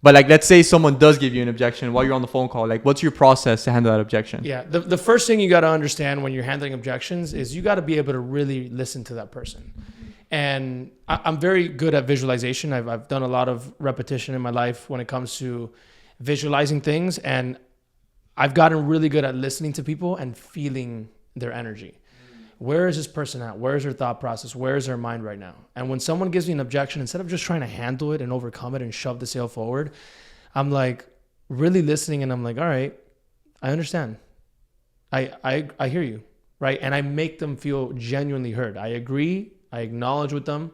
But like, let's say someone does give you an objection while you're on the phone call. Like, what's your process to handle that objection? Yeah. The first thing you got to understand when you're handling objections is you got to be able to really listen to that person. And I'm very good at visualization. I've done a lot of repetition in my life when it comes to visualizing things. And I've gotten really good at listening to people and feeling their energy. Where is this person at? Where is their thought process? Where is their mind right now? And when someone gives me an objection, instead of just trying to handle it and overcome it and shove the sale forward, I'm like really listening, and I'm like, all right, I understand. I hear you, right? And I make them feel genuinely heard. I agree. I acknowledge with them,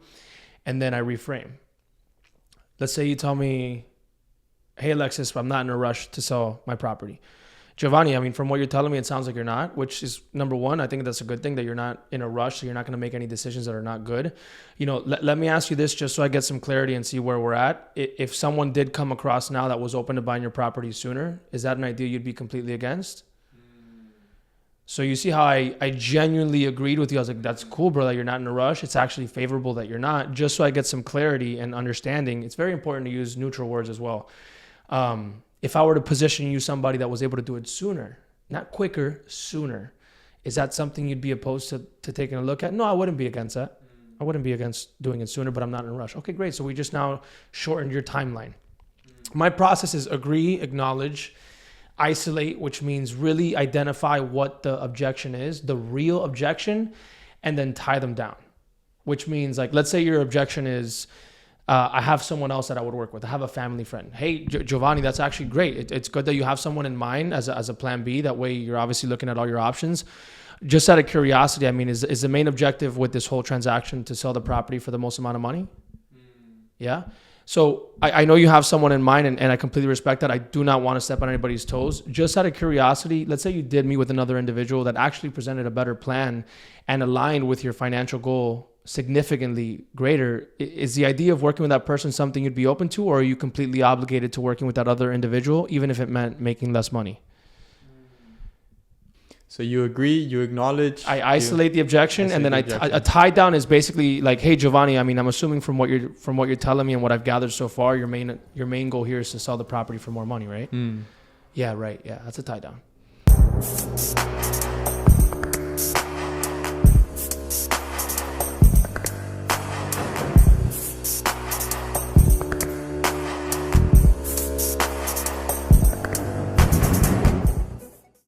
and then I reframe. Let's say you tell me, hey, Alexis, I'm not in a rush to sell my property. Giovanny, I mean, from what you're telling me, it sounds like you're not, which is number one. I think that's a good thing that you're not in a rush. So you're not going to make any decisions that are not good. You know, let me ask you this just so I get some clarity and see where we're at. If someone did come across now that was open to buying your property sooner, is that an idea you'd be completely against? So you see how I genuinely agreed with you. I was like, that's cool, bro, that you're not in a rush. It's actually favorable that you're not, just so I get some clarity and understanding. It's very important to use neutral words as well. If I were to position you somebody that was able to do it sooner, not quicker, sooner, is that something you'd be opposed to taking a look at? No, I wouldn't be against that. I wouldn't be against doing it sooner, but I'm not in a rush. Okay, great. So we just now shortened your timeline. My process is agree, acknowledge, isolate, which means really identify what the objection is, the real objection, and then tie them down, which means like, let's say your objection is, I have someone else that I would work with. I have a family friend. Hey, Giovanny, that's actually great. It's good that you have someone in mind as a plan B. That way you're obviously looking at all your options. Just out of curiosity, I mean, is the main objective with this whole transaction to sell the property for the most amount of money? Yeah. So I know you have someone in mind, and I completely respect that. I do not want to step on anybody's toes. Just out of curiosity, let's say you did meet with another individual that actually presented a better plan and aligned with your financial goal significantly greater. Is the idea of working with that person something you'd be open to, or are you completely obligated to working with that other individual, even if it meant making less money? So you agree, you acknowledge. I isolate the objection, and then a tie down is basically like, hey, Giovanny, I mean, I'm assuming from what you're telling me and what I've gathered so far, your main goal here is to sell the property for more money, right? Yeah, right. Yeah, that's a tie down.